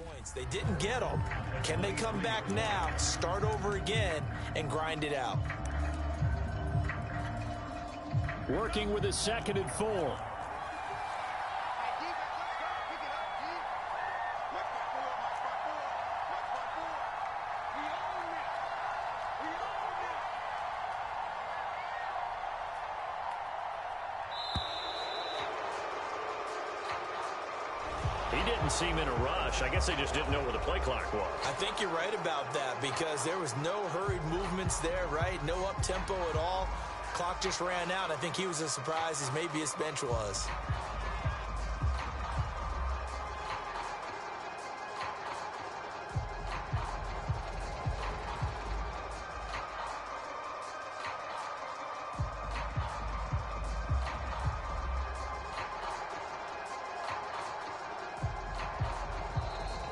Points. They didn't get them. Can they come back now, start over again, and grind it out? Working with a 2nd and 4. He didn't seem in a rush. I guess they just didn't know where the play clock was. I think you're right about that because there was no hurried movements there, right? No up-tempo at all. Clock just ran out. I think he was as surprised as maybe his bench was.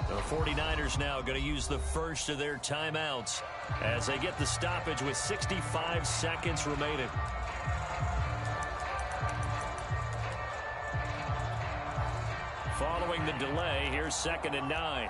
The 49ers now going to use the first of their timeouts as they get the stoppage with 65 seconds remaining. Following the delay, here's 2nd and 9.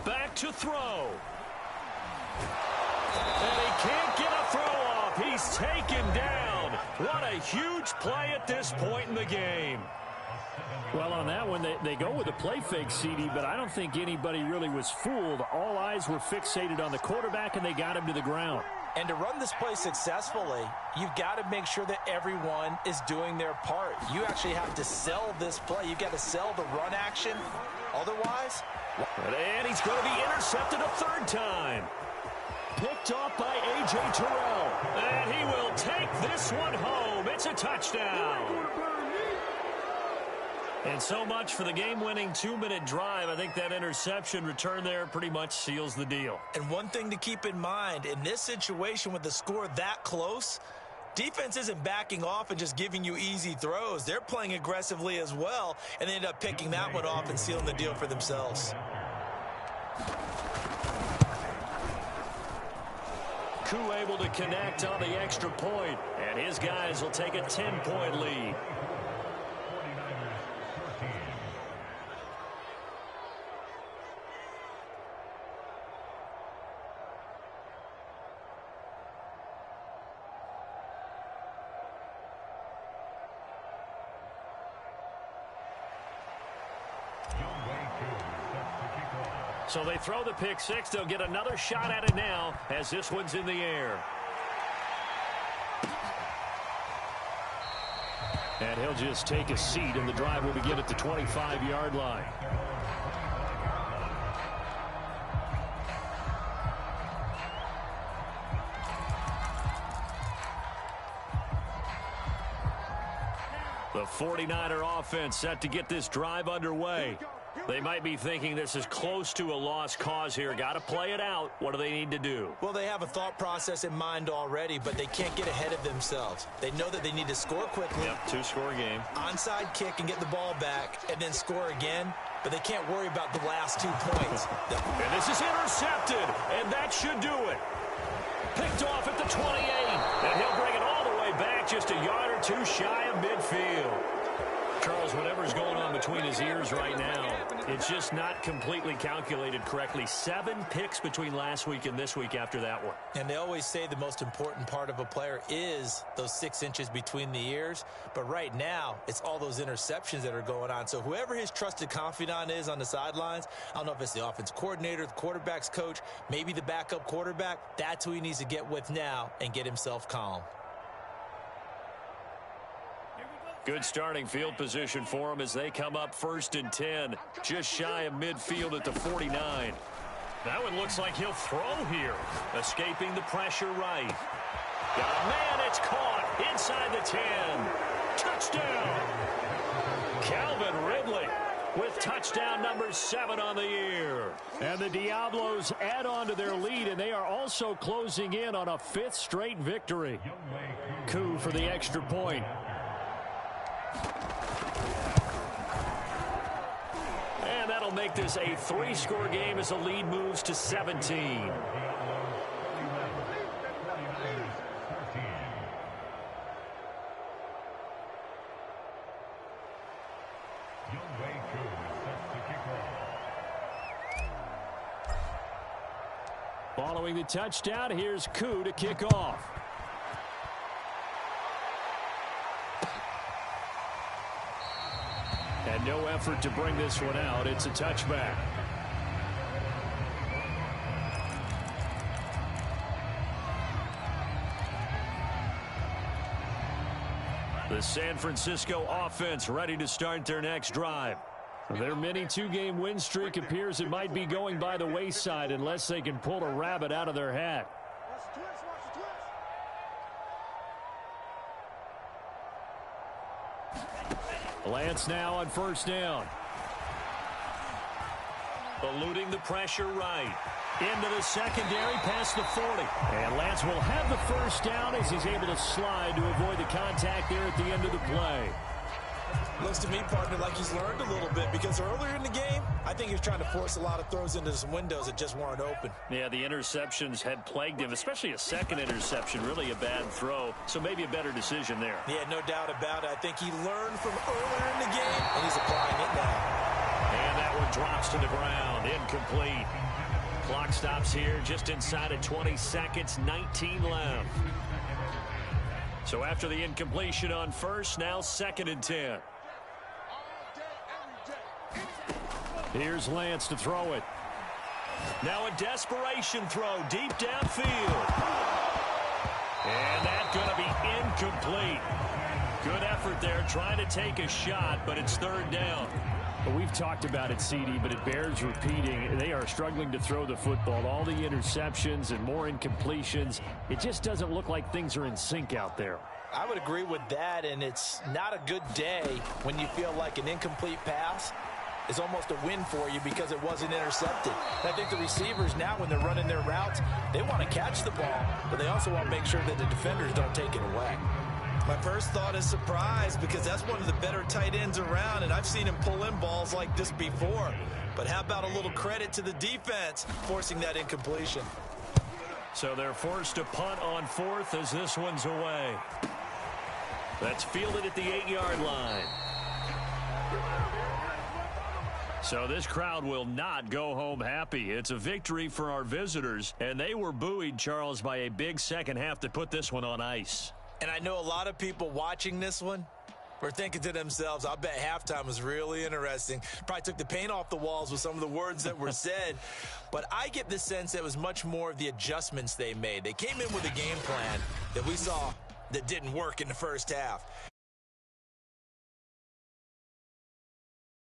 Back to throw. And he can't get a throw off. He's taken down. What a huge play at this point in the game. Well, on that one, they go with a play fake, CD, but I don't think anybody really was fooled. All eyes were fixated on the quarterback, and they got him to the ground. And to run this play successfully, you've got to make sure that everyone is doing their part. You actually have to sell this play. You've got to sell the run action. Otherwise... And he's going to be intercepted a 3rd time. Picked off by A.J. Terrell. And he will take this one home. It's a touchdown. And so much for the game-winning 2-minute drive. I think that interception return there pretty much seals the deal. And one thing to keep in mind, in this situation with the score that close, defense isn't backing off and just giving you easy throws. They're playing aggressively as well, and they end up picking that one off and sealing the deal for themselves. Koo able to connect on the extra point, and his guys will take a 10-point lead. So they throw the pick six. They'll get another shot at it now as this one's in the air. And he'll just take a seat, and the drive will begin at the 25-yard line. The 49er offense set to get this drive underway. They might be thinking this is close to a lost cause here. Got to play it out. What do they need to do? Well, they have a thought process in mind already, but they can't get ahead of themselves. They know that they need to score quickly. Yep, 2-score game. Onside kick and get the ball back and then score again, but they can't worry about the last 2 points. And this is intercepted, and that should do it. Picked off at the 28, and he'll bring it all the way back just a yard or two shy of midfield. Charles, whatever's going on between his ears right now, it's just not completely calculated correctly. 7 picks between last week and this week after that one. And they always say the most important part of a player is those 6 inches between the ears. But right now, it's all those interceptions that are going on. So whoever his trusted confidant is on the sidelines, I don't know if it's the offense coordinator, the quarterback's coach, maybe the backup quarterback, that's who he needs to get with now and get himself calm. Good starting field position for them as they come up 1st and 10. Just shy of midfield at the 49. That one looks like he'll throw here. Escaping the pressure right. Got a man, it's caught inside the 10. Touchdown. Calvin Ridley. with touchdown number 7 on the year. And the Diablos add on to their lead, and they are also closing in on a 5th straight victory. Coup for the extra point. And that'll make this a 3-score game as the lead moves to 17. Following the touchdown, here's Coup to kick off. And no effort to bring this one out. It's a touchback. The San Francisco offense ready to start their next drive. Their mini 2-game win streak appears it might be going by the wayside unless they can pull a rabbit out of their hat. Lance now on first down. Eluding the pressure right. Into the secondary, past the 40. And Lance will have the first down as he's able to slide to avoid the contact there at the end of the play. Looks to me, partner, like he's learned a little bit because earlier in the game, I think he was trying to force a lot of throws into some windows that just weren't open. Yeah, the interceptions had plagued him, especially a second interception, really a bad throw. So maybe a better decision there. Yeah, no doubt about it. I think he learned from earlier in the game, and he's applying it now. And that one drops to the ground, incomplete. Clock stops here just inside of 20 seconds, 19 left. So after the incompletion on first, now 2nd and 10. Here's Lance to throw it. Now a desperation throw deep downfield. And that's going to be incomplete. Good effort there trying to take a shot, but it's 3rd down. Well, we've talked about it, CD, but it bears repeating. They are struggling to throw the football. All the interceptions and more incompletions. It just doesn't look like things are in sync out there. I would agree with that, and it's not a good day when you feel like an incomplete pass is almost a win for you because it wasn't intercepted. And I think the receivers now, when they're running their routes, they want to catch the ball, but they also want to make sure that the defenders don't take it away. My first thought is surprise because that's one of the better tight ends around, and I've seen him pull in balls like this before. But how about a little credit to the defense forcing that incompletion? So they're forced to punt on 4th as this one's away. That's fielded at the 8-yard line. So this crowd will not go home happy. It's a victory for our visitors, and they were buoyed, Charles, by a big second half that put this one on ice. And I know a lot of people watching this one were thinking to themselves, I bet halftime was really interesting. Probably took the paint off the walls with some of the words that were said. But I get the sense that it was much more of the adjustments they made. They came in with a game plan that we saw that didn't work in the first half.